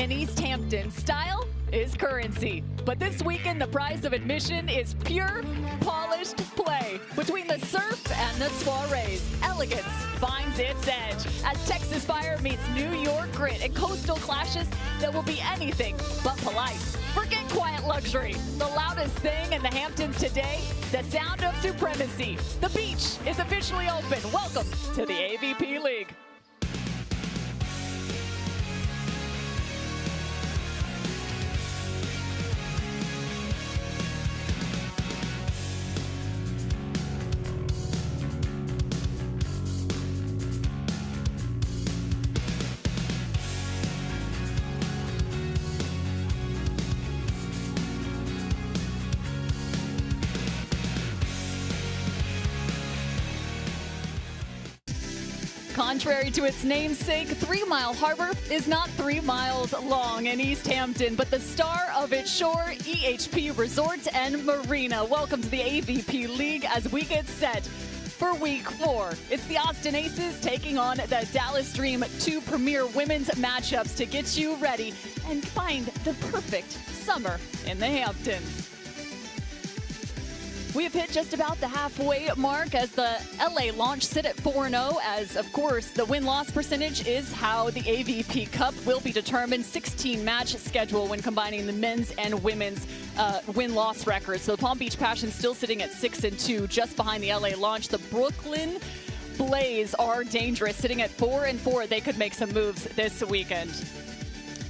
In East Hampton, style is currency. But this weekend, the price of admission is pure, polished play. Between the surf and the soirees, elegance finds its edge as Texas Fire meets New York grit and coastal clashes that will be anything but polite. Forget quiet luxury. The loudest thing in the Hamptons today, the sound of supremacy. The beach is officially open. Welcome to the AVP League. Contrary to its namesake, 3 Mile Harbor is not 3 miles long in East Hampton, but the star of its shore, EHP Resort and Marina. Welcome to the AVP League as we get set for Week 4. It's the Austin Aces taking on the Dallas Dream, 2 premier women's matchups to get you ready and find the perfect summer in the Hamptons. We have hit just about the halfway mark as the LA launch sit at 4-0, as of course the win-loss percentage is how the AVP Cup will be determined. 16-match schedule when combining the men's and women's win-loss records. So the Palm Beach Passion still sitting at 6-2, just behind the LA launch. The Brooklyn Blaze are dangerous, sitting at 4-4. They could make some moves this weekend.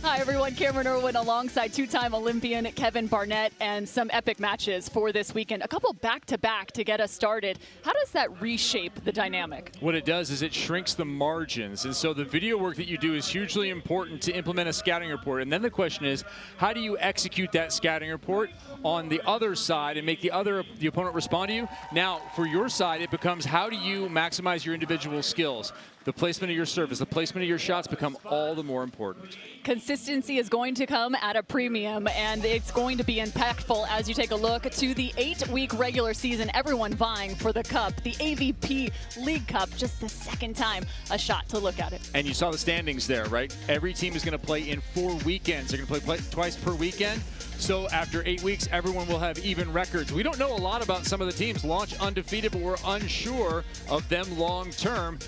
Hi everyone, Cameron Irwin alongside 2-time Olympian Kevin Barnett, and some epic matches for this weekend. A couple back-to-back to get us started. How does that reshape the dynamic? What it does is it shrinks the margins, and so the video work that you do is hugely important to implement a scouting report. And then the question is, how do you execute that scouting report on the other side and make the opponent respond to you? Now, for your side, it becomes how do you maximize your individual skills? The placement of your service, the placement of your shots become all the more important. Consistency is going to come at a premium, and it's going to be impactful as you take a look to the 8-week regular season. Everyone vying for the Cup, the AVP League Cup, just the second time a shot to look at it. And you saw the standings there, right? Every team is going to play in 4 weekends. They're going to play twice per weekend. So after 8 weeks, everyone will have even records. We don't know a lot about some of the teams. Launch undefeated, but we're unsure of them long term.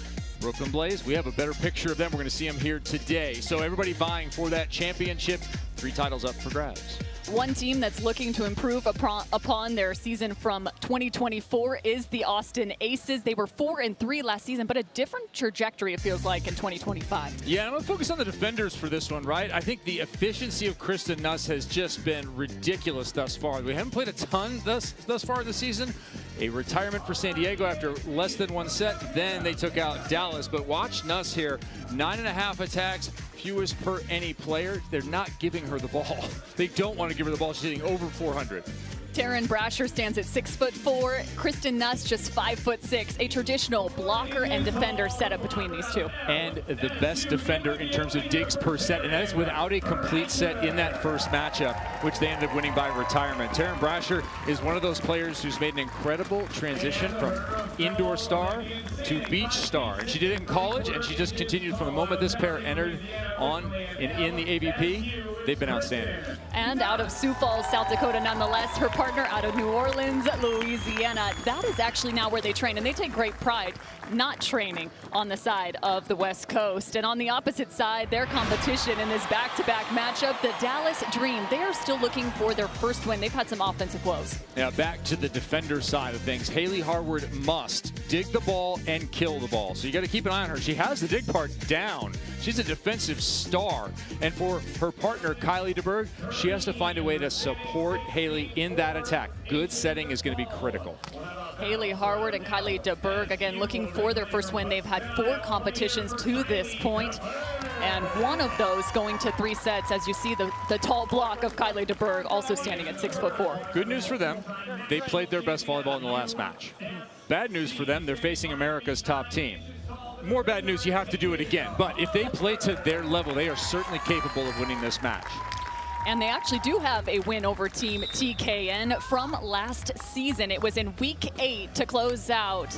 Brooklyn Blaze, we have a better picture of them. We're going to see them here today. So everybody vying for that championship. 3 titles up for grabs. One team that's looking to improve upon their season from 2024 is the Austin Aces. They were 4-3 last season, but a different trajectory, it feels like, in 2025. Yeah, I'm going to focus on the defenders for this one, right? I think the efficiency of Kristen Nuss has just been ridiculous thus far. We haven't played a ton thus far this season. A retirement for San Diego after less than 1 set. Then they took out Dallas. But watch Nuss here. 9.5 attacks, fewest per any player. They're not giving her the ball. They don't want to give her the ball. She's hitting over 400. Taryn Brasher stands at 6'4". Kristen Nuss just 5'6". A traditional blocker and defender setup between these two. And the best defender in terms of digs per set, and that is without a complete set in that first matchup, which they ended up winning by retirement. Taryn Brasher is one of those players who's made an incredible transition from indoor star to beach star. And she did it in college, and she just continued from the moment this pair entered on in the AVP. They've been outstanding. And out of Sioux Falls, South Dakota, nonetheless, her partner out of New Orleans, Louisiana. That is actually now where they train, and they take great pride not training on the side of the West Coast. And on the opposite side, their competition in this back-to-back matchup, the Dallas Dream. They are still looking for their first win. They've had some offensive woes. Yeah, back to the defender side of things. Haley Harward must dig the ball and kill the ball. So you got to keep an eye on her. She has the dig part down. She's a defensive star. And for her partner, Kylie DeBerg, she has to find a way to support Haley in that attack. Good setting is going to be critical. Haley Harward and Kylie DeBerg, again, looking for their first win. They've had 4 competitions to this point, and one of those going to 3 sets, as you see the tall block of Kylie DeBerg also standing at 6'4". Good news for them. They played their best volleyball in the last match. Bad news for them, they're facing America's top team. More bad news, you have to do it again. But if they play to their level, they are certainly capable of winning this match. And they actually do have a win over Team TKN from last season. It was in Week 8 to close out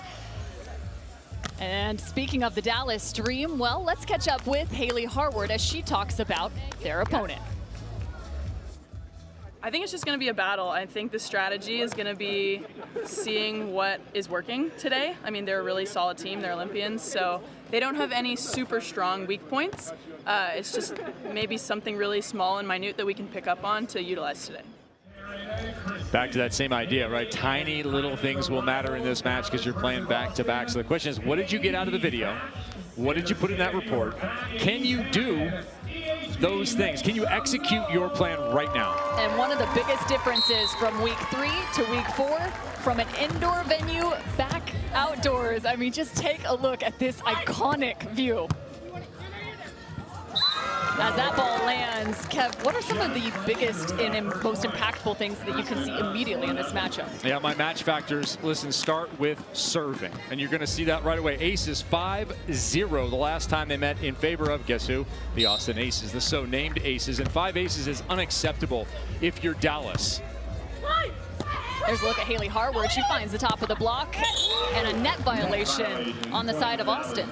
And speaking of the Dallas stream, well, let's catch up with Haley Harward as she talks about their opponent. I think it's just going to be a battle. I think the strategy is going to be seeing what is working today. I mean, they're a really solid team. They're Olympians, so they don't have any super strong weak points. It's just maybe something really small and minute that we can pick up on to utilize today. Back to that same idea, right? Tiny little things will matter in this match because you're playing back-to-back. So the question is, what did you get out of the video? What did you put in that report? Can you do those things? Can you execute your plan right now? And one of the biggest differences from week 3 to week 4, from an indoor venue back outdoors. I mean, just take a look at this iconic view. As that ball lands, Kev, what are some of the biggest and most impactful things that you can see immediately in this matchup? Yeah, my match factors, listen, start with serving. And you're going to see that right away. Aces 5-0 the last time they met in favor of, guess who? The Austin Aces, the so-named Aces. And 5 aces is unacceptable if you're Dallas. There's a look at Haley Harward. She finds the top of the block and a net violation on the side of Austin.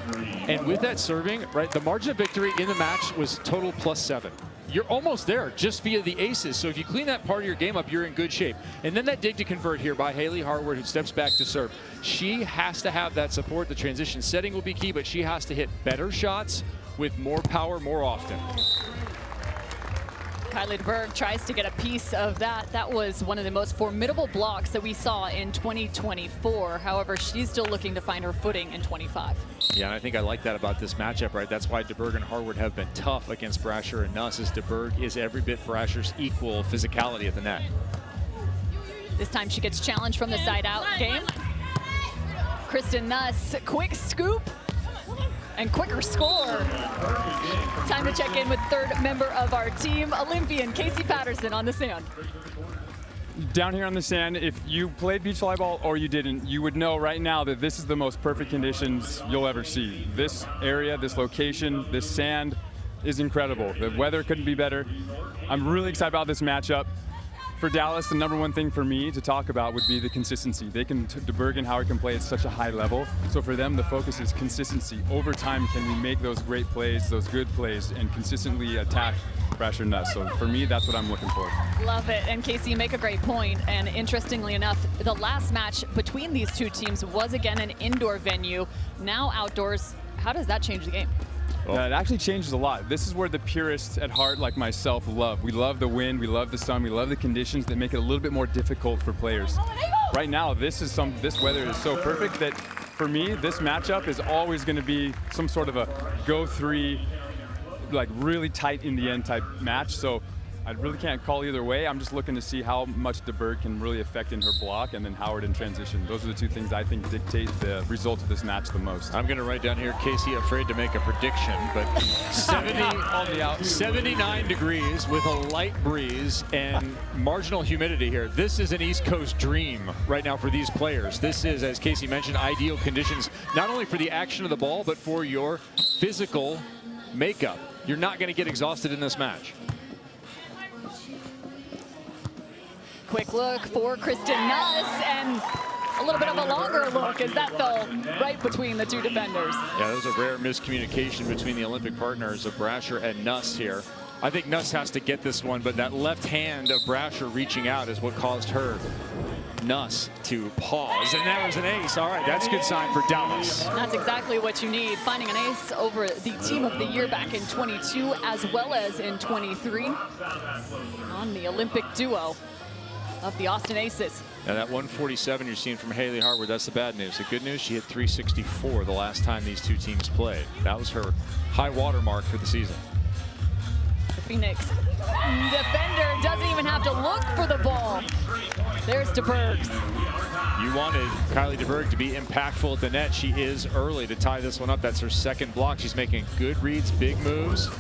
And with that serving, right, the margin of victory in the match was total +7. You're almost there just via the aces. So if you clean that part of your game up, you're in good shape. And then that dig to convert here by Haley Harward, who steps back to serve. She has to have that support. The transition setting will be key, but she has to hit better shots with more power more often. Kylie DeBerg tries to get a piece of that. That was one of the most formidable blocks that we saw in 2024. However, she's still looking to find her footing in 25. Yeah, and I think I like that about this matchup, right? That's why DeBerg and Harward have been tough against Brasher and Nuss, as DeBerg is every bit Brasher's equal physicality at the net. This time she gets challenged from the side out game. Kristen Nuss, quick scoop and quicker score. Time to check in with third member of our team, Olympian Casey Patterson on the sand. Down here on the sand, if you played beach volleyball or you didn't, you would know right now that this is the most perfect conditions you'll ever see. This area, this location, this sand is incredible. The weather couldn't be better. I'm really excited about this matchup. For Dallas, the #1 thing for me to talk about would be the consistency. DeBerg and Howard can play at such a high level. So for them, the focus is consistency. Over time, can we make those great plays, those good plays, and consistently attack Brasher Nuss? So for me, that's what I'm looking for. Love it. And Casey, you make a great point. And interestingly enough, the last match between these two teams was again an indoor venue. Now outdoors. How does that change the game? Well, it actually changes a lot. This is where the purists at heart, like myself, love. We love the wind, we love the sun, we love the conditions that make it a little bit more difficult for players. Right now, this weather is so perfect that for me, this matchup is always going to be some sort of a go 3, like really tight in the end type match. So I really can't call either way. I'm just looking to see how much DeBerg can really affect in her block, and then Howard in transition. Those are the two things I think dictate the result of this match the most. I'm going to write down here, Casey, afraid to make a prediction, but 79 degrees with a light breeze and marginal humidity here. This is an East Coast dream right now for these players. This is, as Casey mentioned, ideal conditions, not only for the action of the ball, but for your physical makeup. You're not going to get exhausted in this match. Quick look for Kristen Nuss, and a little bit of a longer look as that fell right between the two defenders. Yeah, that was a rare miscommunication between the Olympic partners of Brasher and Nuss here. I think Nuss has to get this one, but that left hand of Brasher reaching out is what caused her, Nuss, to pause. And there was an ace. All right, that's a good sign for Dallas. That's exactly what you need. Finding an ace over the team of the year back in 22 as well as in 23 on the Olympic duo of the Austin Aces. Now that 147 you're seeing from Haley Harward, that's the bad news. The good news, she hit 364 the last time these two teams played. That was her high water mark for the season. The Phoenix defender doesn't even have to look for the ball. There's DeBerg. You wanted Kylie DeBerg to be impactful at the net. She is early to tie this one up. That's her second block. She's making good reads, big moves,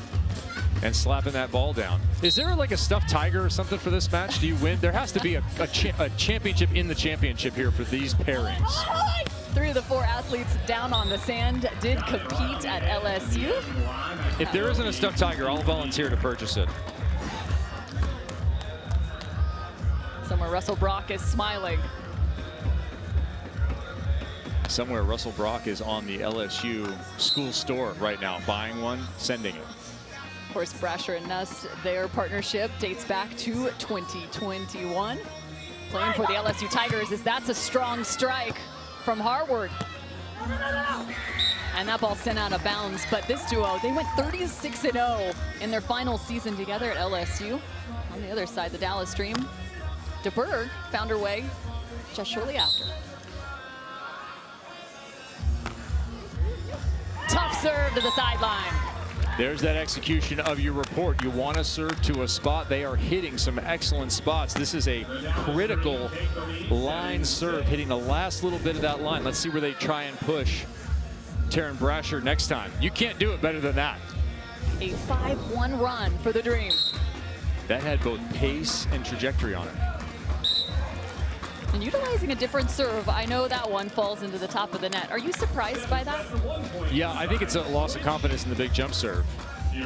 and slapping that ball down. Is there like a stuffed tiger or something for this match? Do you win? There has to be a championship in the championship here for these pairings. 3 of the 4 athletes down on the sand did compete at LSU. If there isn't a stuffed tiger, I'll volunteer to purchase it. Somewhere Russell Brock is smiling. Somewhere Russell Brock is on the LSU school store right now, buying one, sending it. Of course, Brasher and Nuss, their partnership dates back to 2021. Playing for the LSU Tigers, as that's a strong strike from Harward. And that ball sent out of bounds, but this duo, they went 36-0 in their final season together at LSU. On the other side, the Dallas Dream, DeBerg found her way just shortly after. Tough serve to the sideline. There's that execution of your report. You want to serve to a spot. They are hitting some excellent spots. This is a critical line serve, hitting the last little bit of that line. Let's see where they try and push Taryn Brasher next time. You can't do it better than that. A 5-1 run for the Dream. That had both pace and trajectory on it. And utilizing a different serve, I know that one falls into the top of the net. Are you surprised by that? Yeah, I think it's a loss of confidence in the big jump serve.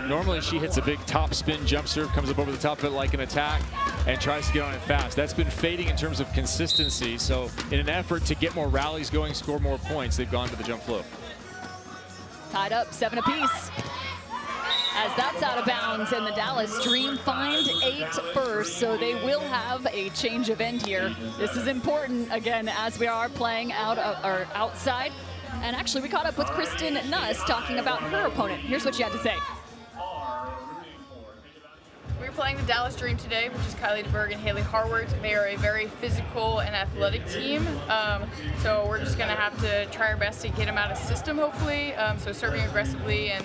Normally she hits a big top spin jump serve, comes up over the top of it like an attack, and tries to get on it fast. That's been fading in terms of consistency. So in an effort to get more rallies going, score more points, they've gone to the jump flow. Tied up, 7 apiece. As that's out of bounds, and the Dallas Dream find 8 first, so they will have a change of end here. This is important, again, as we are playing out or outside. And actually, we caught up with Kristen Nuss talking about her opponent. Here's what she had to say. We're playing the Dallas Dream today, which is Kylie DeBerg and Haley Harward. They are a very physical and athletic team, so we're just going to have to try our best to get them out of system, hopefully. So serving aggressively, and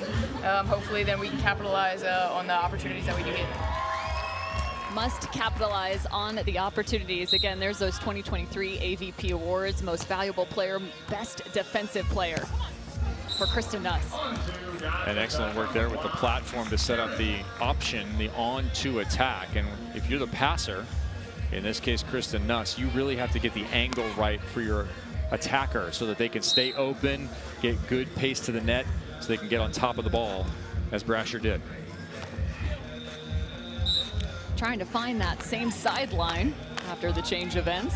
hopefully then we can capitalize on the opportunities that we do get. Must capitalize on the opportunities. Again, there's those 2023 AVP awards, most valuable player, best defensive player for Kristen Nuss. And excellent work there with the platform to set up the option, the on-to attack. And if you're the passer, in this case Kristen Nuss, you really have to get the angle right for your attacker so that they can stay open, get good pace to the net, so they can get on top of the ball, as Brasher did. Trying to find that same sideline after the change of ends.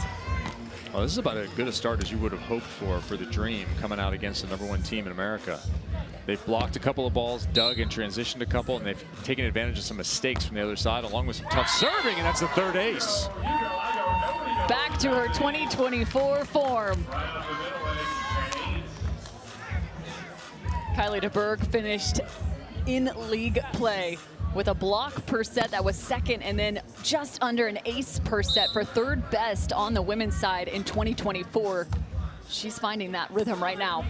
Well, this is about as good a start as you would have hoped for the Dream coming out against the #1 team in America. They've blocked a couple of balls, dug and transitioned a couple, and they've taken advantage of some mistakes from the other side, along with some tough serving, and that's the 3rd ace. Back to her 2024 form. Kylie DeBerg finished in league play with a block per set that was 2nd, and then just under an ace per set for 3rd best on the women's side in 2024. She's finding that rhythm right now.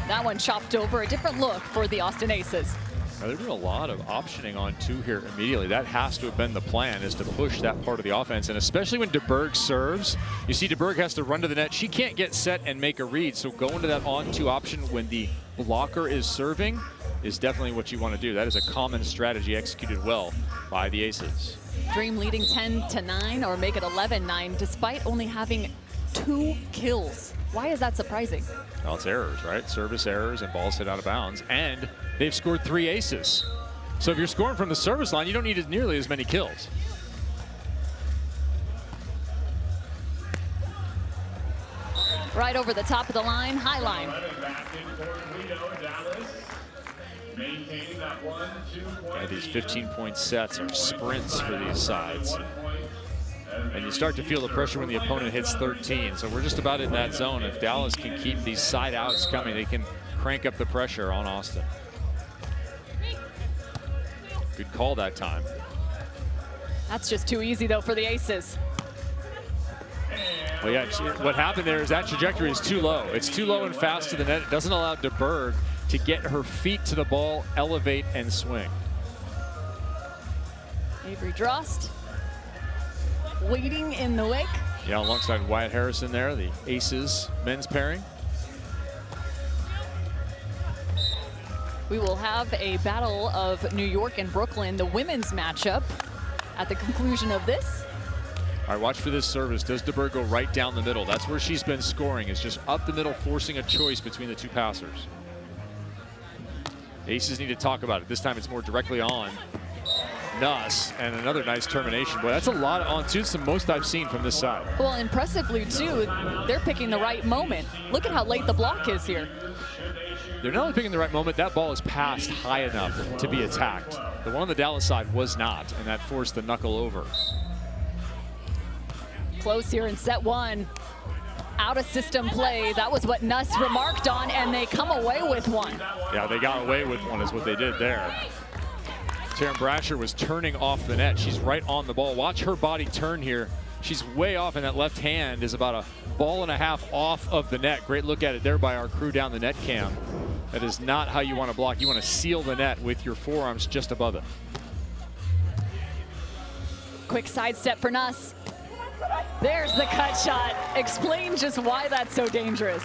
That one chopped over, a different look for the Austin Aces. Now, they're doing a lot of optioning on 2 here immediately. That has to have been the plan, is to push that part of the offense. And especially when DeBerg serves, you see DeBerg has to run to the net. She can't get set and make a read. So going to that on-2 option when the blocker is serving is definitely what you want to do. That is a common strategy executed well by the Aces. Dream leading 10-9 or make it 11-9 despite only having 2 kills. Why is that surprising? Well, it's errors, right? Service errors and balls hit out of bounds. And they've scored 3 aces. So if you're scoring from the service line, you don't need nearly as many kills. Right over the top of the line, high line. And these 15-point sets are sprints for these sides. And you start to feel the pressure when the opponent hits 13. So we're just about in that zone. If Dallas can keep these side outs coming, they can crank up the pressure on Austin. Good call that time. That's just too easy, though, for the Aces. Well, yeah, what happened there is that trajectory is too low. It's too low and fast to the net. It doesn't allow DeBerg to get her feet to the ball, elevate, and swing. Avery Drost waiting in the wake. Yeah, alongside Wyatt Harrison there, the Aces men's pairing. We will have a battle of New York and Brooklyn, the women's matchup, at the conclusion of this. All right, watch for this service. Does DeBerg go right down the middle? That's where she's been scoring, is just up the middle, forcing a choice between the 2 passers. Aces need to talk about it. This time it's more directly on. Nuss, and another nice termination. Boy, that's a lot on two. It's the most I've seen from this side. Well, impressively, too, they're picking the right moment. Look at how late the block is here. They're not only picking the right moment, that ball is passed high enough to be attacked. The one on the Dallas side was not, and that forced the knuckle over. Close here in set one. Out of system play. That was what Nuss remarked on, and they come away with one. Yeah, they got away with one is what they did there. Taryn Brasher was turning off the net. She's right on the ball. Watch her body turn here. She's way off, and that left hand is about a ball and a half off of the net. Great look at it there by our crew down the net cam. That is not how you want to block. You want to seal the net with your forearms just above it. Quick sidestep for Nuss. There's the cut shot. Explain just why that's so dangerous.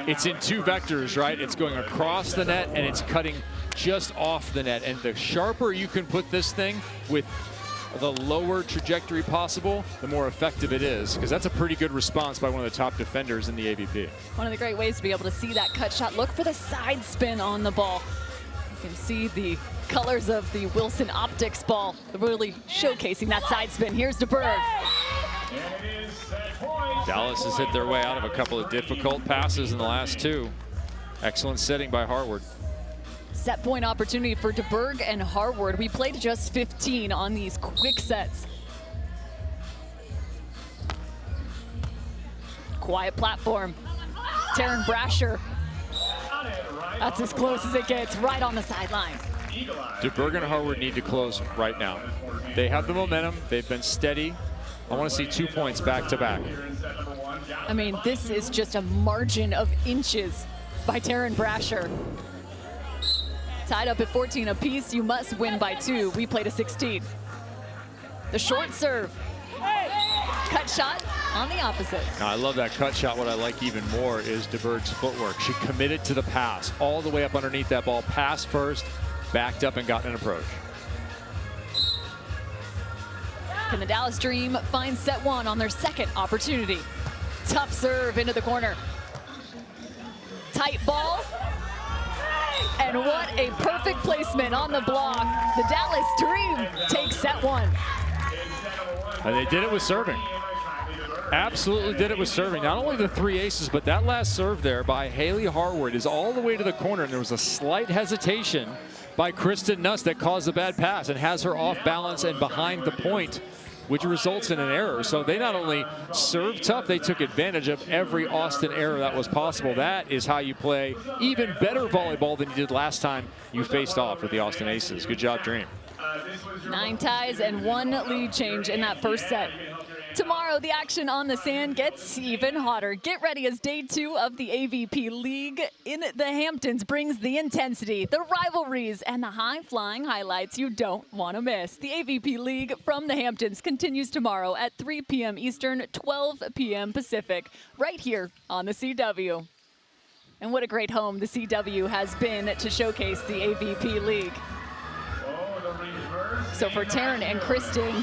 It's in two vectors, right? It's going across the net, and it's cutting just off the net. And the sharper you can put this thing with the lower trajectory possible, the more effective it is, because that's a pretty good response by one of the top defenders in the AVP. One of the great ways to be able to see that cut shot. Look for the side spin on the ball. You can see the colors of the Wilson Optics ball, really showcasing that side spin. Here's DeBerg. Dallas has hit their way out of a couple of difficult passes in the last two. Excellent setting by Harward. Set point opportunity for DeBerg and Harward. We played just 15 on these quick sets. Quiet platform. Taryn Brasher. That's as close as it gets, right on the sideline. DeBerg and Harward need to close right now. They have the momentum. They've been steady. I want to see 2 points back to back. I mean, this is just a margin of inches by Taryn Brasher. Tied up at 14 apiece, you must win by 2. We played a 16. The short serve. Cut shot on the opposite. Now, I love that cut shot. What I like even more is DeBerg's footwork. She committed to the pass all the way up underneath that ball. Pass first, backed up and got an approach. Can the Dallas Dream find set one on their second opportunity? Tough serve into the corner. Tight ball. And what a perfect placement on the block. The Dallas Dream takes set one. And they did it with serving. Absolutely did it with serving. Not only the 3 aces, but that last serve there by Haley Harward is all the way to the corner, and there was a slight hesitation by Kristen Nuss that caused a bad pass and has her off balance and behind the point, which results in an error. So they not only served tough, they took advantage of every Austin error that was possible. That is how you play even better volleyball than you did last time you faced off with the Austin Aces. Good job, Dream. 9 ties and 1 lead change in that first set. Tomorrow, the action on the sand gets even hotter. Get ready as day 2 of the AVP League in the Hamptons brings the intensity, the rivalries, and the high-flying highlights you don't want to miss. The AVP League from the Hamptons continues tomorrow at 3 p.m. Eastern, 12 p.m. Pacific, right here on the CW. And what a great home the CW has been to showcase the AVP League. So for Taryn and Kristen,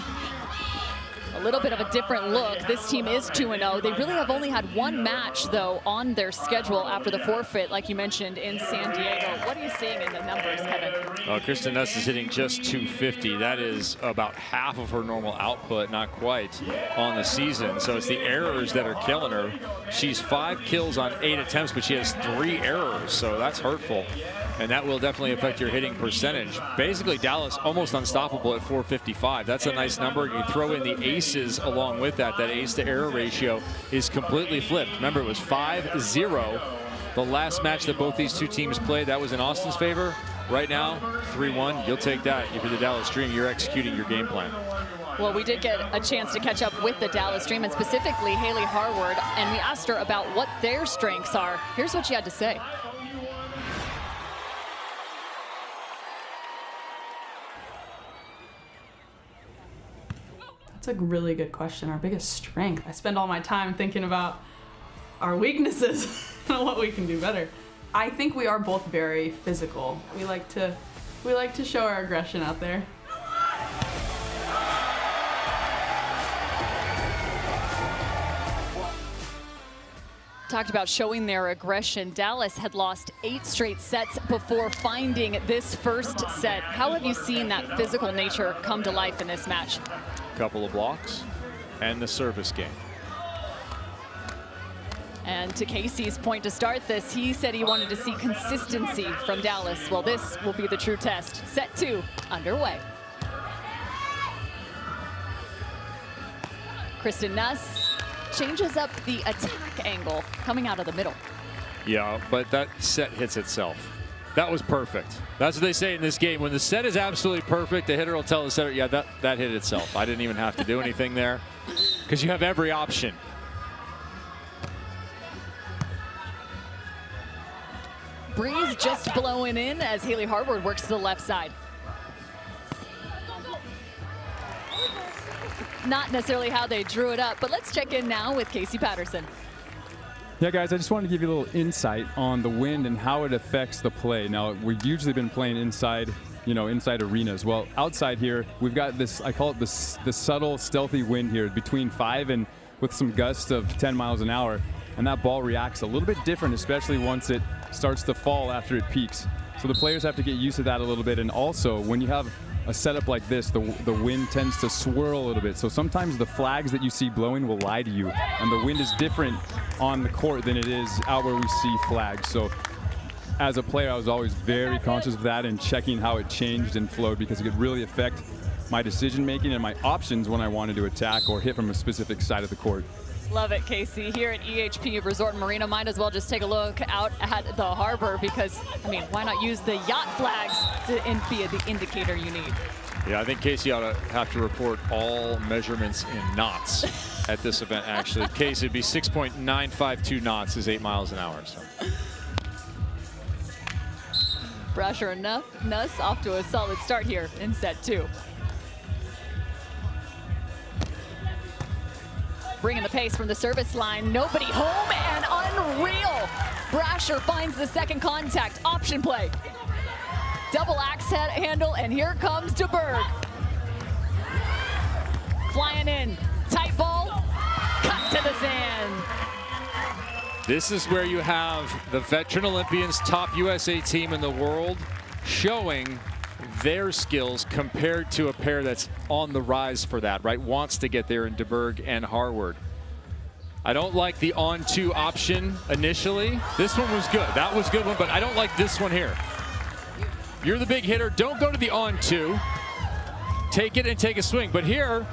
a little bit of a different look. This team is 2-0. They really have only had 1 match, though, on their schedule after the forfeit, like you mentioned, in San Diego. What are you seeing in the numbers, Kevin? Kristen Nuss is hitting just 250. That is about half of her normal output, not quite, on the season. So it's the errors that are killing her. She's 5 kills on 8 attempts, but she has 3 errors, so that's hurtful. And that will definitely affect your hitting percentage. Basically, Dallas almost unstoppable at 455. That's a nice number. You throw in the aces along with that. That ace to error ratio is completely flipped. Remember, it was 5-0 the last match that both these two teams played. That was in Austin's favor. Right now, 3-1. You'll take that. If you're the Dallas Dream, you're executing your game plan. Well, we did get a chance to catch up with the Dallas Dream, and specifically Haley Harward, and we asked her about what their strengths are. Here's what she had to say. That's a really good question. Our biggest strength. I spend all my time thinking about our weaknesses and what we can do better. I think we are both very physical. We like to show our aggression out there. talked about showing their aggression. Dallas had lost 8 straight sets before finding this first set. How have you seen that physical nature come to life in this match? Couple of blocks and the service game. And to Casey's point to start this, he said he wanted to see consistency from Dallas. Well, this will be the true test. Set 2 underway. Kristen Nuss changes up the attack angle coming out of the middle. Yeah, but that set hits itself. That was perfect. That's what they say in this game. When the set is absolutely perfect, the hitter will tell the setter, yeah, that hit itself. I didn't even have to do anything there, because you have every option. Breeze just blowing in as Haley Harward works to the left side. Not necessarily how they drew it up, but let's check in now with Casey Patterson. Yeah, guys, I just wanted to give you a little insight on the wind and how it affects the play. Now, we've usually been playing inside, inside arenas. Well, outside here, we've got this, I call it the subtle, stealthy wind here between 5 and with some gusts of 10 miles an hour. And that ball reacts a little bit different, especially once it starts to fall after it peaks. So the players have to get used to that a little bit. And also, when you have a setup like this, the wind tends to swirl a little bit. So sometimes the flags that you see blowing will lie to you. And the wind is different on the court than it is out where we see flags. So as a player, I was always very conscious of that and checking how it changed and flowed, because it could really affect my decision making and my options when I wanted to attack or hit from a specific side of the court. Love it, Casey. Here at EHP Resort and Marina, might as well just take a look out at the harbor, because, I mean, why not use the yacht flags to be the indicator you need? Yeah, I think Casey ought to have to report all measurements in knots at this event, actually. Casey, it'd be 6.952 knots is 8 miles an hour. So. Brasher and Nuss off to a solid start here in set 2. Bringing the pace from the service line. Nobody home, and unreal. Brasher finds the second contact. Option play. Double axe handle, and here comes DeBerg. Flying in. Tight ball. Cut to the sand. This is where you have the veteran Olympians, top USA team in the world, showing their skills compared to a pair that's on the rise for that, right? Wants to get there in DeBerg and Harward. I don't like the on-2 option initially. This one was good. That was a good one, but I don't like this one here. You're the big hitter. Don't go to the on-2. Take it and take a swing. But here,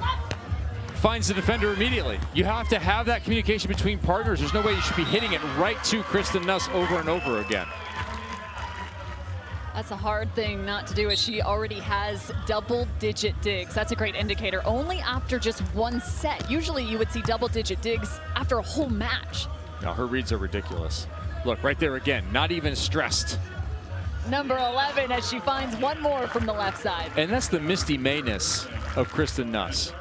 finds the defender immediately. You have to have that communication between partners. There's no way you should be hitting it right to Kristen Nuss over and over again. That's a hard thing not to do, as she already has double-digit digs. That's a great indicator. Only after just one set. Usually you would see double-digit digs after a whole match. Now her reads are ridiculous. Look, right there again, not even stressed. Number 11 as she finds one more from the left side. And that's the Misty Mayness of Kristen Nuss.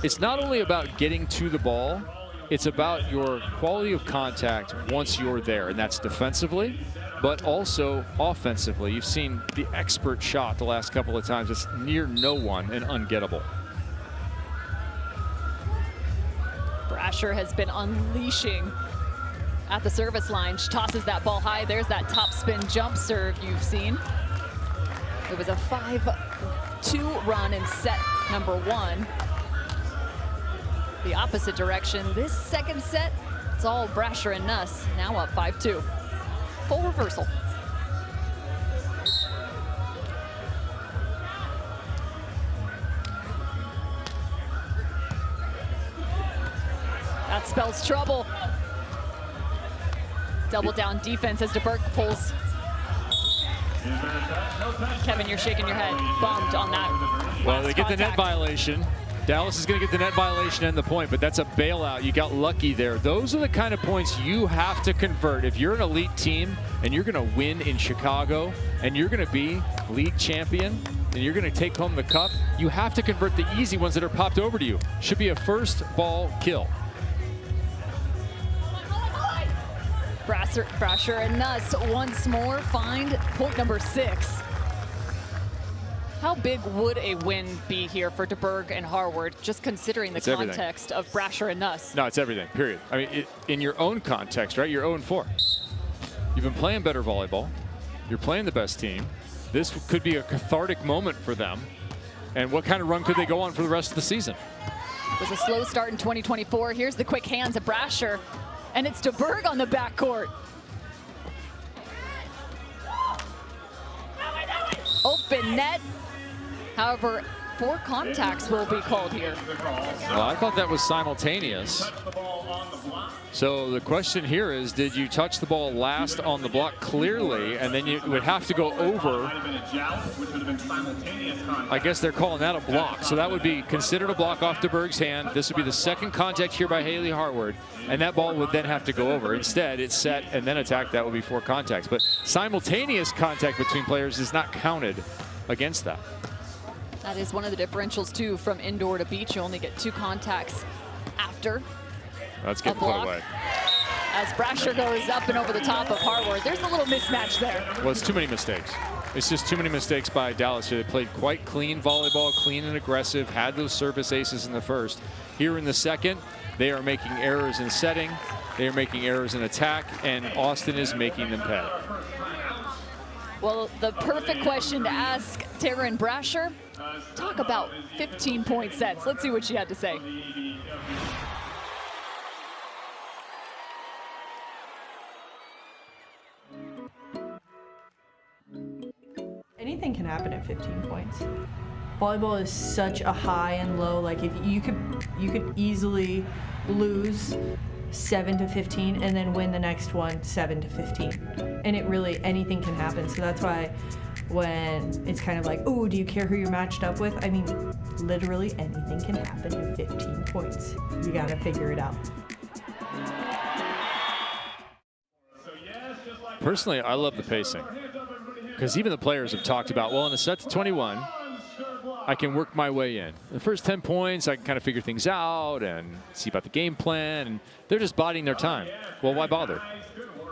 It's not only about getting to the ball, it's about your quality of contact once you're there, and that's defensively, but also offensively. You've seen the expert shot the last couple of times. It's near no one and ungettable. Brasher has been unleashing at the service line. She tosses that ball high. There's that top spin jump serve you've seen. It was a 5-2 run in set number 1. The opposite direction. This second set, it's all Brasher and Nuss, now up 5-2. Full reversal. That spells trouble. Double down defense as DeBerg pulls. Kevin, you're shaking your head. Bummed on that. Well, they get the net violation. Dallas is going to get the net violation and the point, but that's a bailout. You got lucky there. Those are the kind of points you have to convert. If you're an elite team and you're going to win in Chicago and you're going to be league champion and you're going to take home the cup, you have to convert the easy ones that are popped over to you. Should be a first ball kill. Brasher and Nuss once more find point number 6. How big would a win be here for DeBerg and Harward, just considering the context of Brasher and Nuss? No, it's everything, period. I mean, in your own context, right? You're 0-4. You've been playing better volleyball. You're playing the best team. This could be a cathartic moment for them. And what kind of run could they go on for the rest of the season? It was a slow start in 2024. Here's the quick hands of Brasher, and it's DeBerg on the backcourt. Open net. However, 4 contacts will be called here. Well, I thought that was simultaneous. So the question here is, did you touch the ball last on the block clearly, and then you would have to go over? I guess they're calling that a block. So that would be considered a block off DeBerg's hand. This would be the second contact here by Haley Harward, and that ball would then have to go over. Instead, it's set and then attacked. That would be 4 contacts. But simultaneous contact between players is not counted against that. That is one of the differentials, too, from indoor to beach. You only get 2 contacts after. That's getting put away. As Brasher goes up and over the top of Harward, there's a little mismatch there. Well, it's too many mistakes. It's just too many mistakes by Dallas here. They played quite clean volleyball, clean and aggressive, had those service aces in the first. Here in the second, they are making errors in setting. They are making errors in attack, and Austin is making them pay. Well, the perfect question to ask Taryn Brasher, talk about 15-point sets. Let's see what she had to say. Anything can happen at 15 points. Volleyball is such a high and low. Like, if you could easily lose 7-15 and then win the next one 7-15, and it really, anything can happen. So that's why when it's kind of like, oh, do you care who you're matched up with? I mean, literally anything can happen at 15 points. You gotta figure it out. Personally, I love the pacing, because even the players have talked about, well, in a set to 21, I can work my way in. The first 10 points, I can kind of figure things out and see about the game plan, and they're just biding their time. Well, why bother?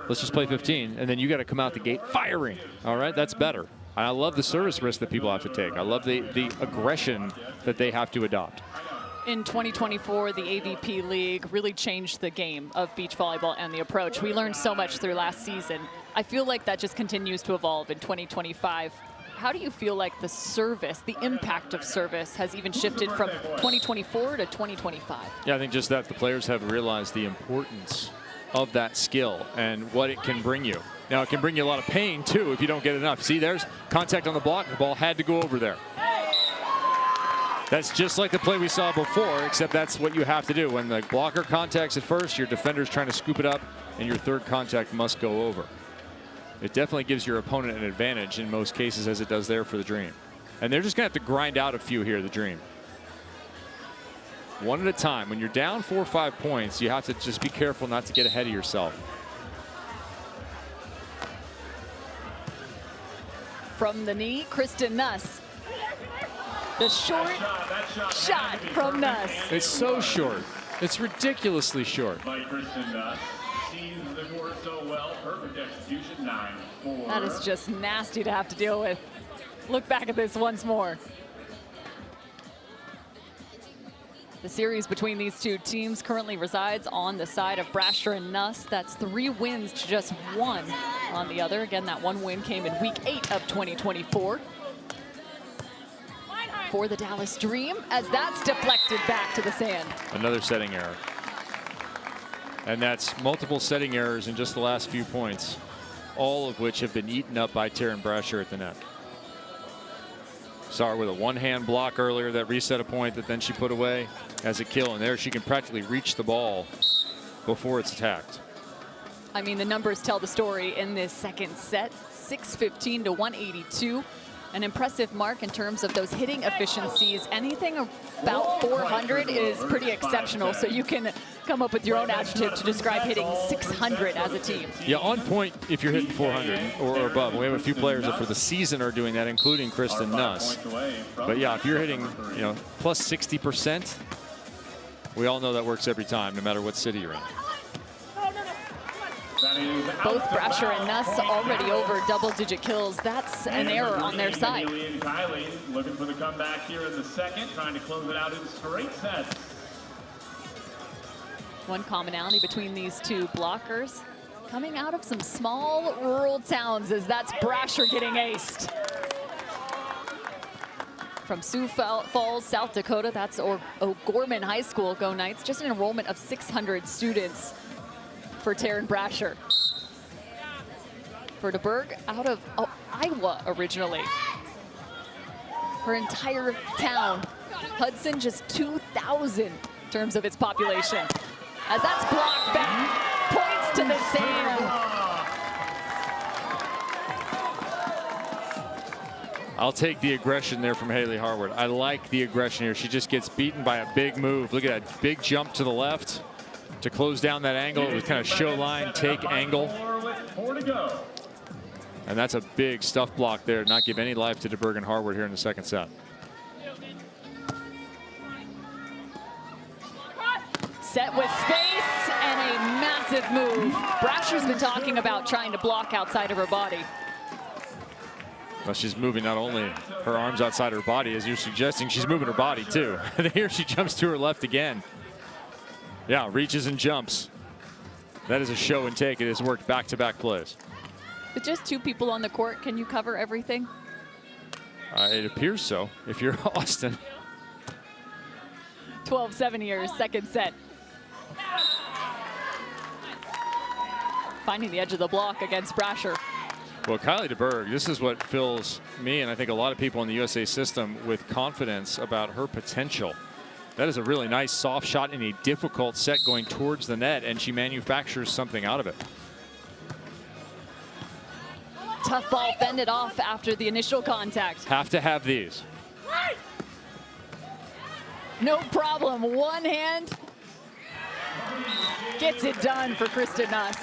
Let's just play 15, and then you got to come out the gate firing. All right, that's better. I love the service risk that people have to take. I love the aggression that they have to adopt. In 2024, the AVP League really changed the game of beach volleyball and the approach. We learned so much through last season. I feel like that just continues to evolve in 2025. How do you feel like the service, the impact of service, has even shifted from 2024 to 2025? Yeah, I think just that the players have realized the importance of that skill and what it can bring you. Now, it can bring you a lot of pain, too, if you don't get enough. See, there's contact on the block. The ball had to go over there. That's just like the play we saw before, except that's what you have to do. When the blocker contacts at first, your defender's trying to scoop it up, and your third contact must go over. It definitely gives your opponent an advantage in most cases, as it does there for the Dream. And they're just going to have to grind out a few here, the Dream. One at a time. When you're down 4 or 5 points, you have to just be careful not to get ahead of yourself. From the knee, Kristen Nuss. The short shot from Nuss. It's so short. It's ridiculously short. That is just nasty to have to deal with. Look back at this once more. The series between these two teams currently resides on the side of Brasher and Nuss. That's 3 wins to just 1 on the other. Again, that 1 win came in week 8 of 2024. For the Dallas Dream, as that's deflected back to the sand. Another setting error. And that's multiple setting errors in just the last few points, all of which have been eaten up by Taryn Brasher at the net. Saw her with a one-hand block earlier that reset a point that then she put away as a kill, and there she can practically reach the ball before it's attacked. I mean, the numbers tell the story in this second set. 615 to 182. An impressive mark in terms of those hitting efficiencies. Anything about 400 is pretty exceptional, so you can come up with your own adjective to describe hitting 600 as a team. Yeah, on point if you're hitting 400 or above. We have a few players that for the season are doing that, including Kristen Nuss. But yeah, if you're hitting, plus 60%, we all know that works every time, no matter what city you're in. Both Brasher and Nuss already over double-digit kills. That's an error on their side. And Kylie looking for the comeback here in the second, trying to close it out in straight sets. One commonality between these two blockers, coming out of some small rural towns, as that's Brasher getting aced. From Sioux Falls, South Dakota, that's O'Gorman High School. Go Knights, just an enrollment of 600 students for Taryn Brasher. For DeBerg, out of Iowa originally. Her entire town. Hudson, just 2,000 in terms of its population. As that's blocked back, points to the sand. I'll take the aggression there from Haley Harward. I like the aggression here. She just gets beaten by a big move. Look at that big jump to the left to close down that angle. It was kind of show line, take angle. And that's a big stuff block there. Not give any life to DeBerg and Harward here in the second set. Set with space and a massive move. Brasher's been talking about trying to block outside of her body. Well, she's moving not only her arms outside her body, as you're suggesting, she's moving her body too. And here she jumps to her left again. Yeah, reaches and jumps. That is a show and take. It has worked back-to-back plays. With just two people on the court, can you cover everything? It appears so, if you're Austin. 12-7 here, second set. Finding the edge of the block against Brasher. Well, Kylie DeBerg, this is what fills me and I think a lot of people in the USA system with confidence about her potential. That is a really nice soft shot in a difficult set going towards the net, and she manufactures something out of it. Tough ball fended off after the initial contact. Have to have these. No problem, one hand gets it done for Kristen Nuss.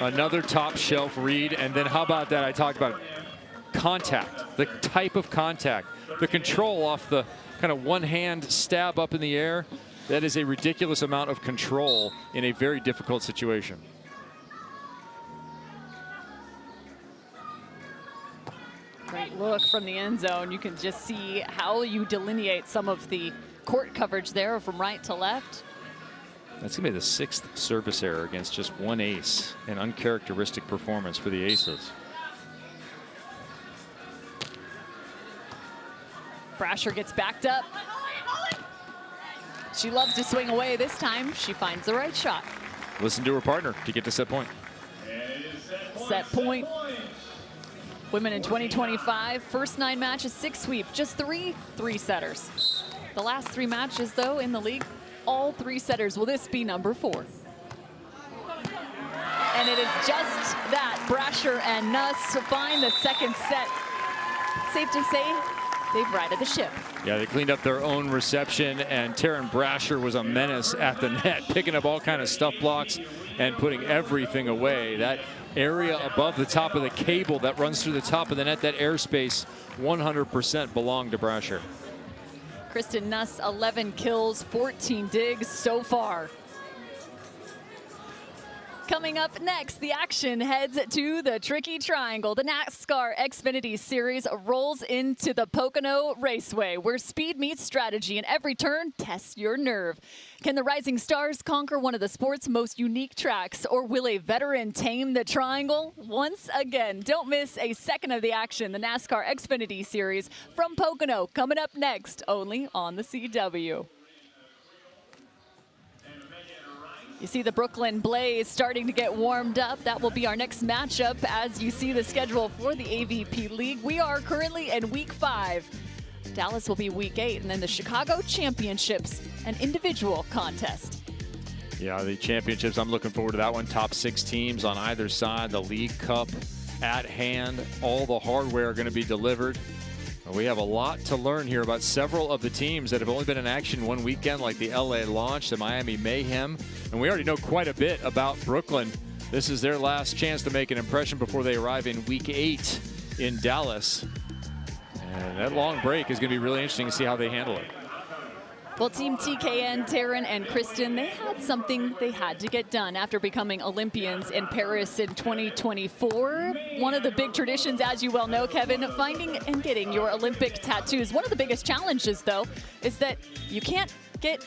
Another top shelf read, and then how about that? I talked about contact, the type of contact, the control off the kind of one hand stab up in the air. That is a ridiculous amount of control in a very difficult situation. Great look from the end zone. You can just see how you delineate some of the court coverage there from right to left. That's going to be the 6th service error against just one ace. An uncharacteristic performance for the aces. Brasher gets backed up. She loves to swing away. This time she finds the right shot. Listen to her partner to get to set point. Set point. Women in 2025, first 9 matches, 6 sweep, just 3 3-setters. The last 3 matches, though, in the league, all 3-setters. Will this be number 4? And it is just that. Brasher and Nuss find the second set. Safe to say, they've righted the ship. Yeah, they cleaned up their own reception, and Taryn Brasher was a menace at the net, picking up all kind of stuff blocks and putting everything away. That area above the top of the cable that runs through the top of the net, that airspace 100% belonged to Brasher. Kristen Nuss, 11 kills, 14 digs so far. Coming up next, the action heads to the Tricky Triangle. The NASCAR Xfinity Series rolls into the Pocono Raceway, where speed meets strategy and every turn tests your nerve. Can the Rising Stars conquer one of the sport's most unique tracks, or will a veteran tame the triangle? Once again, don't miss a second of the action. The NASCAR Xfinity Series from Pocono coming up next, only on the CW. You see the Brooklyn Blaze starting to get warmed up. That will be our next matchup as you see the schedule for the AVP League. We are currently in week 5. Dallas will be week 8, and then the Chicago Championships, an individual contest. Yeah, the championships, I'm looking forward to that one. Top 6 teams on either side. The League Cup at hand. All the hardware going to be delivered. We have a lot to learn here about several of the teams that have only been in action one weekend, like the LA Launch, the Miami Mayhem. And we already know quite a bit about Brooklyn. This is their last chance to make an impression before they arrive in week 8 in Dallas. And that long break is going to be really interesting to see how they handle it. Well, Team TKN, Taryn and Kristen, they had something they had to get done after becoming Olympians in Paris in 2024. One of the big traditions, as you well know, Kevin, finding and getting your Olympic tattoos. One of the biggest challenges, though, is that you can't get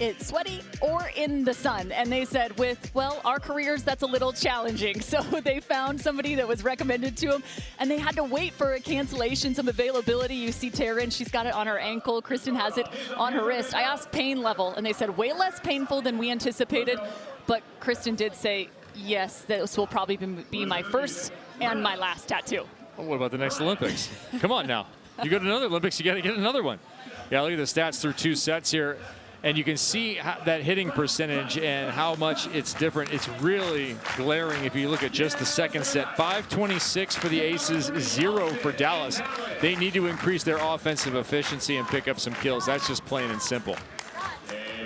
it sweaty or in the sun. And they said with, well, our careers, that's a little challenging. So they found somebody that was recommended to them, and they had to wait for a cancellation, some availability. You see Taryn, she's got it on her ankle. Kristen has it on her wrist. I asked pain level, and they said way less painful than we anticipated. But Kristen did say, yes, this will probably be my first and my last tattoo. Well, what about the next Olympics? Come on now. You go to another Olympics, you got to get another one. Yeah, look at the stats through 2 sets here. And you can see that hitting percentage and how much it's different. It's really glaring if you look at just the second set. 526 for the Aces, 0 for Dallas. They need to increase their offensive efficiency and pick up some kills. That's just plain and simple.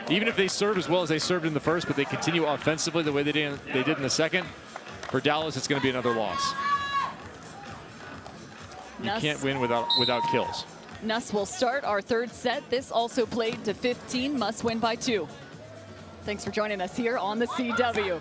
Even if they serve as well as they served in the first, but they continue offensively the way they did in the second, for Dallas, it's going to be another loss. You can't win without kills. Nuss will start our 3rd set. This also played to 15, must win by 2. Thanks for joining us here on the CW.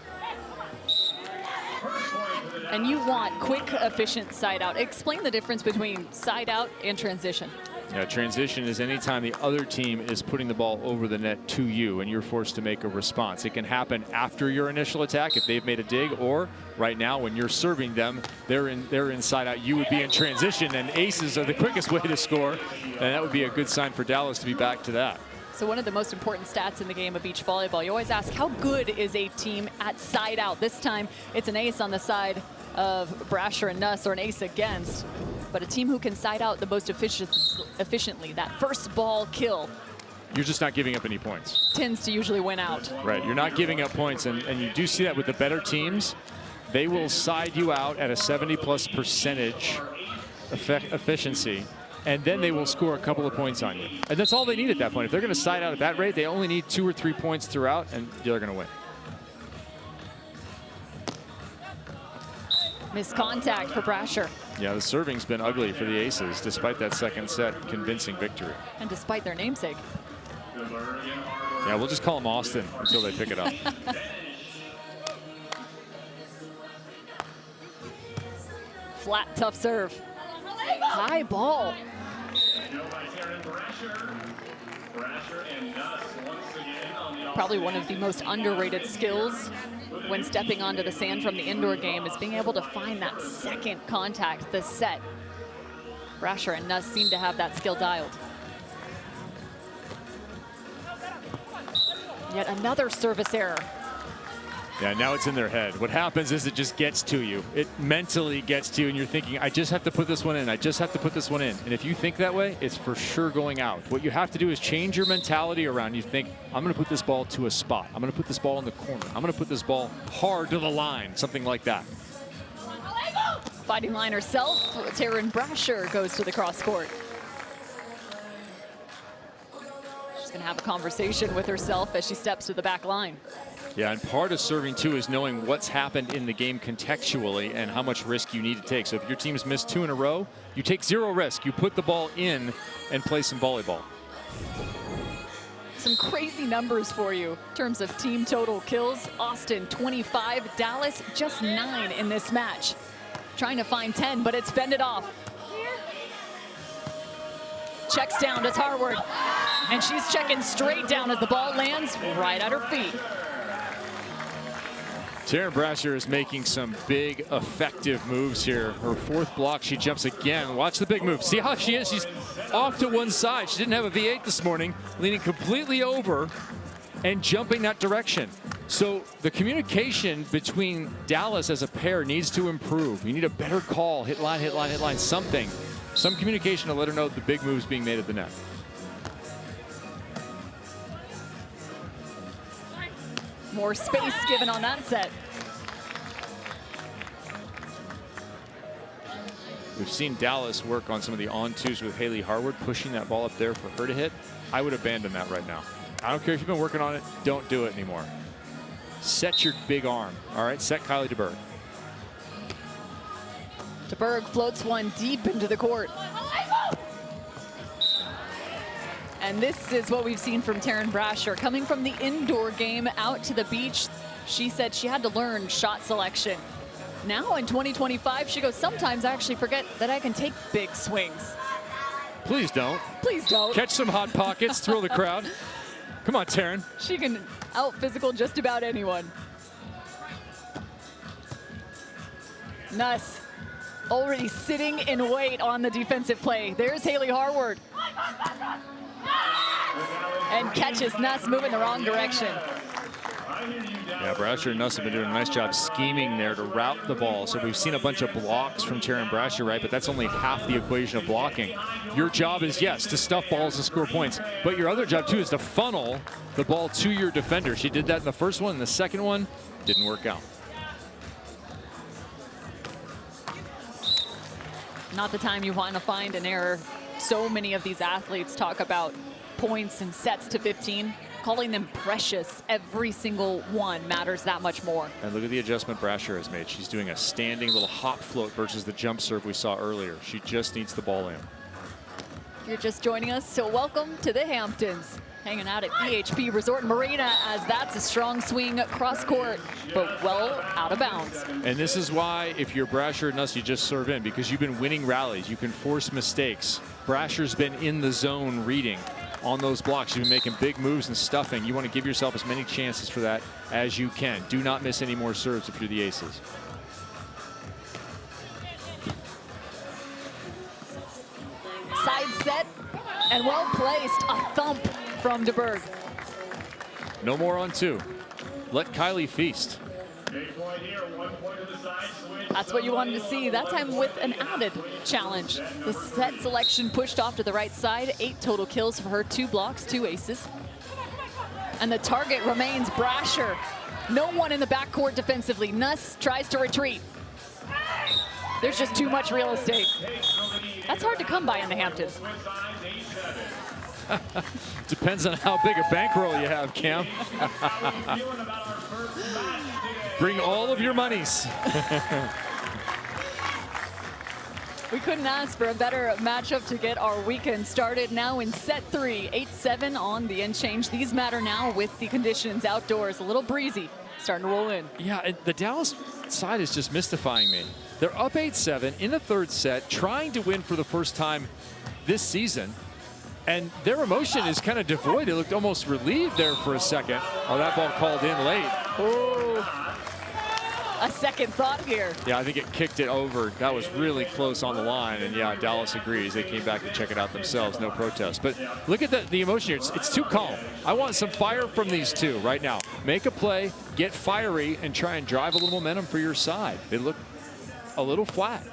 And you want quick, efficient side out. Explain the difference between side out and transition. Yeah, transition is anytime the other team is putting the ball over the net to you and you're forced to make a response. It can happen after your initial attack if they've made a dig, or right now when you're serving them, they're inside out. You would be in transition, and aces are the quickest way to score, and that would be a good sign for Dallas to be back to that. So one of the most important stats in the game of beach volleyball, you always ask, how good is a team at side out? This time, it's an ace on the side of Brasher and Nuss, or an ace against. But a team who can side out the most efficiently, that first ball kill, you're just not giving up any points. Tends to usually win out. Right, you're not giving up points, and you do see that with the better teams. They will side you out at a 70+% efficiency, and then they will score a couple of points on you. And that's all they need at that point. If they're going to side out at that rate, they only need 2 or 3 points throughout, and they're going to win. Missed contact for Brasher. Yeah, the serving's been ugly for the Aces, despite that second set convincing victory. And despite their namesake. Yeah, we'll just call them Austin until they pick it up. Flat, tough serve. High ball. Probably one of the most underrated skills when stepping onto the sand from the indoor game is being able to find that second contact, the set. Brasher and Nuss seem to have that skill dialed. Yet another service error. Yeah, now it's in their head. What happens is it just gets to you. It mentally gets to you, and you're thinking, I just have to put this one in. I just have to put this one in. And if you think that way, it's for sure going out. What you have to do is change your mentality around. You think, I'm going to put this ball to a spot. I'm going to put this ball in the corner. I'm going to put this ball hard to the line, something like that. Fighting line herself, Taryn Brasher goes to the cross court. She's going to have a conversation with herself as she steps to the back line. Yeah, and part of serving too is knowing what's happened in the game contextually and how much risk you need to take. So if your team's missed 2 in a row, you take 0 risk. You put the ball in and play some volleyball. Some crazy numbers for you in terms of team total kills. Austin 25, Dallas just 9 in this match. Trying to find 10, but it's fended off. Checks down to Tarward, and she's checking straight down as the ball lands right at her feet. Taryn Brasher is making some big, effective moves here. Her 4th block, she jumps again. Watch the big move. See how she is? She's off to one side. She didn't have a V8 this morning, leaning completely over and jumping that direction. So the communication between Dallas as a pair needs to improve. You need a better call, hit line, hit line, hit line, something. Some communication to let her know the big moves being made at the net. More space given on that set. We've seen Dallas work on some of the on-twos with Haley Harwood, pushing that ball up there for her to hit. I would abandon that right now. I don't care if you've been working on it, don't do it anymore. Set your big arm, all right? Set Kylie DeBerg. DeBerg floats one deep into the court. And this is what we've seen from Taryn Brasher. Coming from the indoor game out to the beach, she said she had to learn shot selection. Now in 2025, she goes, sometimes I actually forget that I can take big swings. Please don't. Please don't. Catch some hot pockets, thrill the crowd. Come on, Taryn. She can out-physical just about anyone. Nuss already sitting in wait on the defensive play. There's Haley Harward. And catches Nuss moving the wrong direction. Yeah, Brasher and Nuss have been doing a nice job scheming there to route the ball. So we've seen a bunch of blocks from Taryn Brasher, right? But that's only half the equation of blocking. Your job is, yes, to stuff balls and score points. But your other job, too, is to funnel the ball to your defender. She did that in the first one. And the second one didn't work out. Not the time you want to find an error. So many of these athletes talk about points and sets to 15. Calling them precious. Every single one matters that much more. And look at the adjustment Brasher has made. She's doing a standing little hop float versus the jump serve we saw earlier. She just needs the ball in. If you're just joining us, so welcome to the Hamptons. Hanging out at EHP Resort and Marina, as that's a strong swing cross court, but well out of bounds. And this is why, if you're Brasher and Nuss, you just serve in, because you've been winning rallies. You can force mistakes. Brasher's been in the zone reading on those blocks. You've been making big moves and stuffing. You want to give yourself as many chances for that as you can. Do not miss any more serves if you're the aces. Side set and well placed. A thump from DeBerg. No more on two. Let Kylie feast. That's what you wanted to see. That time with an added challenge. The set selection pushed off to the right side. 8 total kills for her, 2 blocks, 2 aces. And the target remains Brasher. No one in the backcourt defensively. Nuss tries to retreat. There's just too much real estate. That's hard to come by in the Hamptons. Depends on how big a bankroll you have, Cam. Bring all of your monies. We couldn't ask for a better matchup to get our weekend started. Now in set 3, 8-7 on the end change. These matter now with the conditions outdoors. A little breezy, starting to roll in. Yeah, and the Dallas side is just mystifying me. They're up 8-7 in the third set, trying to win for the first time this season. And their emotion is kind of devoid. They looked almost relieved there for a second. Oh, that ball called in late. Oh. A second thought here. Yeah, I think it kicked it over. That was really close on the line. And yeah, Dallas agrees. They came back to check it out themselves. No protest. But look at the emotion here. It's too calm. I want some fire from these two right now. Make a play, get fiery, and try and drive a little momentum for your side. They look a little flat.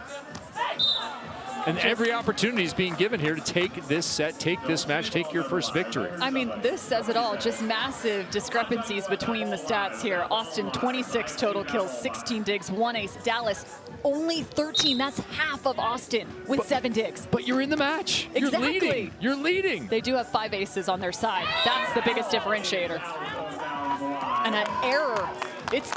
And every opportunity is being given here to take this set, take this match, take your first victory. I mean, this says it all. Just massive discrepancies between the stats here. Austin, 26 total kills, 16 digs, 1 ace. Dallas, only 13. That's half of Austin with 7 digs. But you're in the match. Exactly. You're leading. You're leading. They do have 5 aces on their side. That's the biggest differentiator. And an error. It's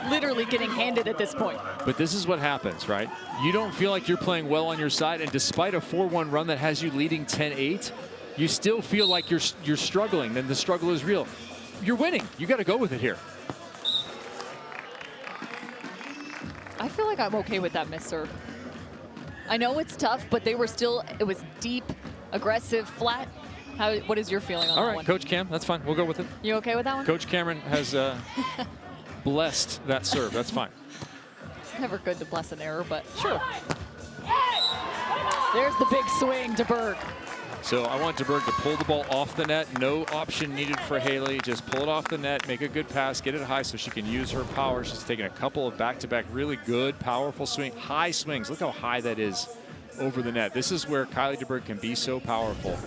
literally getting handed at this point. But this is what happens, right? You don't feel like you're playing well on your side, and despite a 4-1 run that has you leading 10-8, you still feel like you're struggling, then the struggle is real. You're winning. You got to go with it here. I feel like I'm okay with that miss serve. I know it's tough, but they were still, it was deep, aggressive, flat. What is your feeling on that one? All right, Coach Cam, that's fine. We'll go with it. You okay with that one? Coach Cameron has blessed that serve. That's fine. Never good to bless an error, but sure. There's the big swing to Berg. So I want DeBerg to pull the ball off the net. No option needed for Haley. Just pull it off the net, make a good pass, get it high so she can use her power. She's taken a couple of back-to-back really good, powerful high swings. Look how high that is over the net. This is where Kylie DeBerg can be so powerful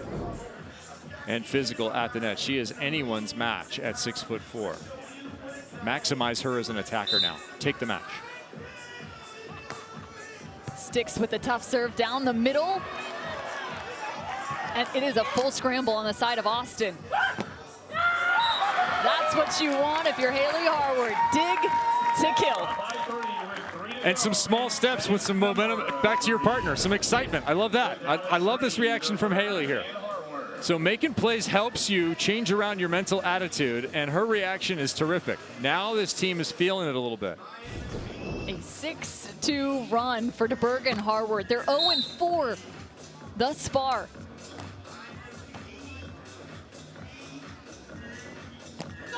and physical at the net. She is anyone's match at 6'4". Maximize her as an attacker now. Take the match. Sticks with the tough serve down the middle. And it is a full scramble on the side of Austin. That's what you want if you're Haley Harward. Dig to kill. And some small steps with some momentum back to your partner. Some excitement. I love that. I love this reaction from Haley here. So making plays helps you change around your mental attitude, and her reaction is terrific. Now this team is feeling it a little bit. A 6-2 run for DeBerg and Harward. They're 0-4 thus far.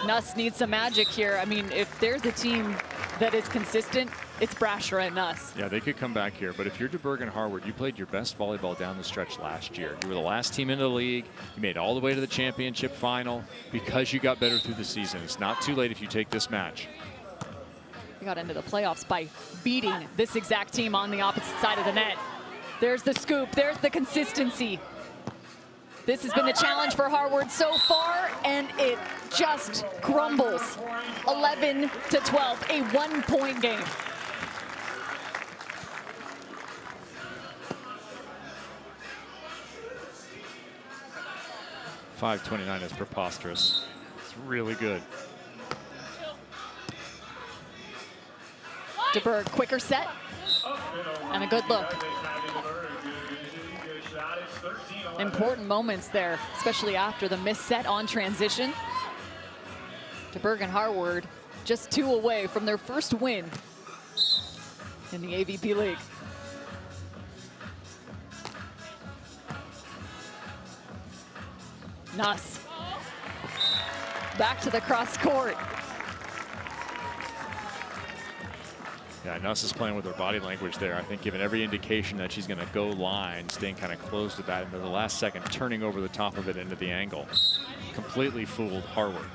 Nuss needs some magic here. I mean, if there's a team that is consistent, it's Brasher and Nuss. Yeah, they could come back here, but if you're DeBerg and Harward, you played your best volleyball down the stretch last year. You were the last team in the league. You made it all the way to the championship final because you got better through the season. It's not too late if you take this match. We got into the playoffs by beating this exact team on the opposite side of the net. There's the scoop, there's the consistency. This has been the challenge for Harward so far, and it just crumbles. 11-12, a 1-point game. .529 is preposterous. It's really good. DeBerg, quicker set, and a good look. Important moments there, especially after the missed set on transition. DeBerg and Harward just 2 away from their first win in the AVP League. Nuss. Back to the cross court. Yeah, Nuss is playing with her body language there. I think giving every indication that she's going to go line, staying kind of close to that, and to the last second turning over the top of it into the angle. Completely fooled Harward.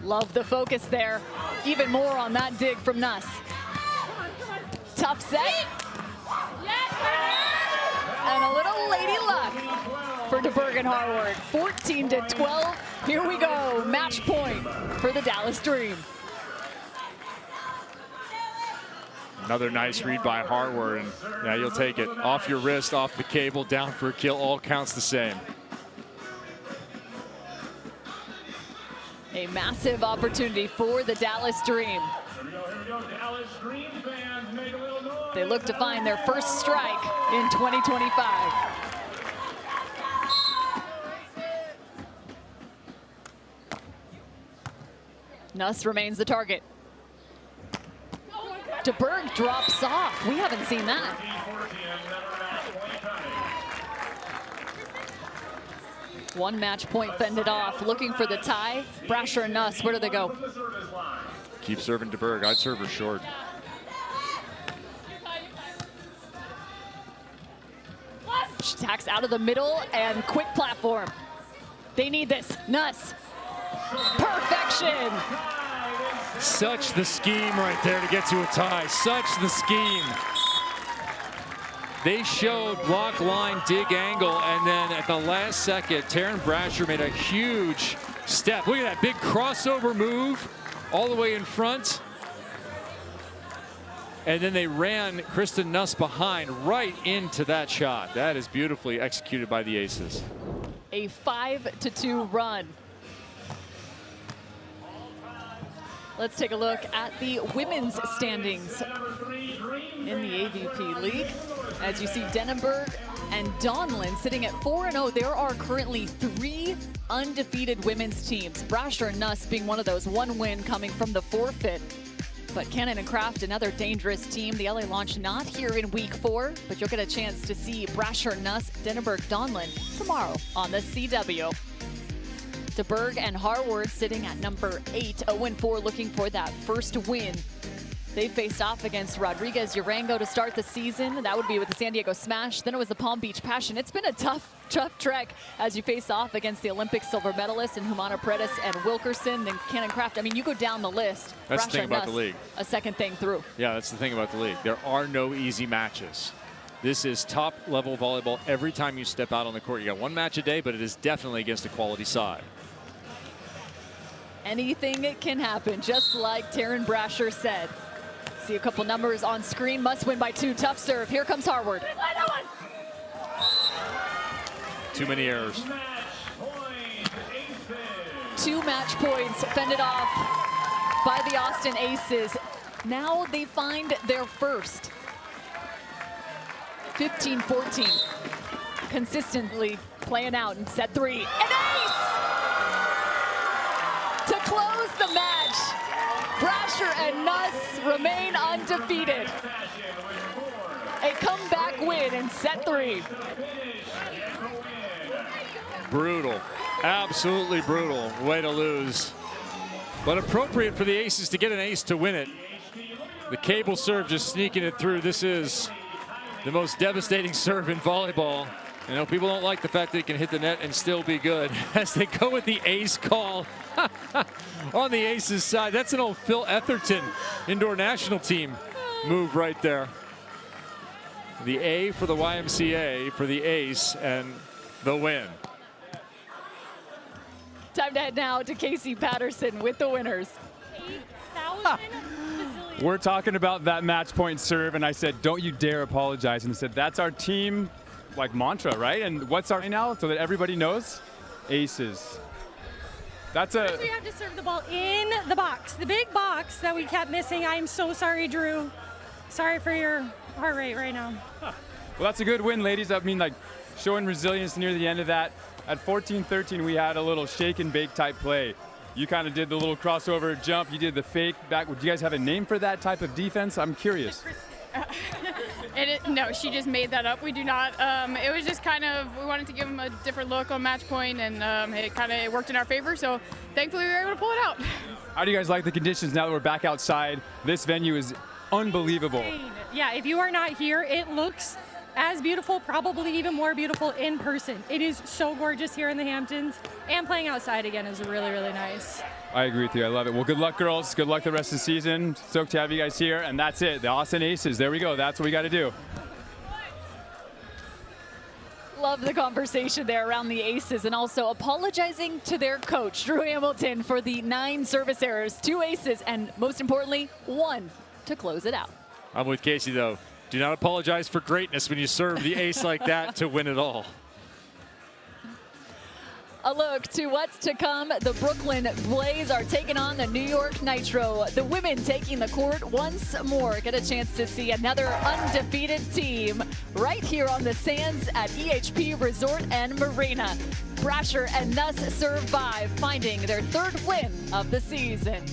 Love the focus there. Even more on that dig from Nuss. Tough set. And a little lady luck for DeBerg and Harward. 14-12. Here we go. Match point for the Dallas Dream. Another nice read by Harward, and now you'll take it off your wrist, off the cable, down for a kill. All counts the same. A massive opportunity for the Dallas Dream. They look to find their first strike in 2025. Nuss remains the target. DeBerg drops off. We haven't seen that. One match point fended off, looking for the tie. Brasher and Nuss, where do they go? Keep serving DeBerg. I'd serve her short. She tacks out of the middle and quick platform. They need this. Nuss. Perfection. Such the scheme right there to get to a tie. Such the scheme. They showed block line, dig angle, and then at the last second, Taryn Brasher made a huge step. Look at that big crossover move all the way in front. And then they ran Kristen Nuss behind right into that shot. That is beautifully executed by the Aces. A 5-2 run. Let's take a look at the women's standings in the AVP League. As you see, Denenberg and Donlin sitting at 4-0. There are currently 3 undefeated women's teams. Brasher and Nuss being one of those, 1 win coming from the forfeit. But Cannon and Kraft, another dangerous team. The LA Launch not here in week 4, but you'll get a chance to see Brasher, Nuss, Denenberg, Donlin tomorrow on the CW. DeBerg and Harward sitting at number 8, 0-4, looking for that first win. They faced off against Rodriguez Urango to start the season. That would be with the San Diego Smash. Then it was the Palm Beach Passion. It's been a tough trek as you face off against the Olympic silver medalists in Humana Paredes and Wilkerson, then Cannon Kraft. I mean, you go down the list. That's the thing about the league. A second thing through. Yeah, that's the thing about the league. There are no easy matches. This is top-level volleyball every time you step out on the court. You got 1 match a day, but it is definitely against a quality side. Anything can happen, just like Taryn Brasher said. See a couple numbers on screen. Must win by 2. Tough serve. Here comes Harward. Too many errors. 2 match points fended off by the Austin Aces. Now they find their first. 15-14. Consistently playing out in set 3. An ace! To close the match, Brasher and Nuss remain undefeated. A comeback win in set 3. Brutal. Absolutely brutal way to lose. But appropriate for the aces to get an ace to win it. The cable serve just sneaking it through. This is the most devastating serve in volleyball. You know, people don't like the fact that it can hit the net and still be good. As they go with the ace call on the aces side. That's an old Phil Etherton indoor national team move right there. The A for the YMCA for the ace and the win. Time to head now to Casey Patterson with the winners. 8,000 We're talking about that match point serve, and I said, don't you dare apologize. And I said, that's our team, like, mantra, right? And what's our now, so that everybody knows? Aces. That's a... We have to serve the ball in the box, the big box that we kept missing. I'm so sorry, Drew. Sorry for your heart rate right now. Well, that's a good win, ladies. I mean, like, showing resilience near the end of that. At 14-13, we had a little shake and bake type play. You kind of did the little crossover jump. You did the fake back. Do you guys have a name for that type of defense? I'm curious. No, she just made that up. We do not. It was just kind of, we wanted to give them a different look on match point, and it worked in our favor. So thankfully we were able to pull it out. How do you guys like the conditions now that we're back outside? This venue is unbelievable. Yeah, if you are not here, it looks as beautiful, probably even more beautiful in person. It is so gorgeous here in the Hamptons, and playing outside again is really, really nice. I agree with you. I love it. Well, good luck, girls. Good luck the rest of the season. Stoked to have you guys here, and that's it. The Austin Aces. There we go. That's what we got to do. Love the conversation there around the aces, and also apologizing to their coach, Drew Hamilton, for the 9 service errors, 2 aces, and most importantly, 1 to close it out. I'm with Casey, though. Do not apologize for greatness when you serve the ace like that to win it all. A look to what's to come. The Brooklyn Blaze are taking on the New York Nitro. The women taking the court once more. Get a chance to see another undefeated team right here on the sands at EHP Resort and Marina. Brasher and Nuss serve by, finding their 3rd win of the season.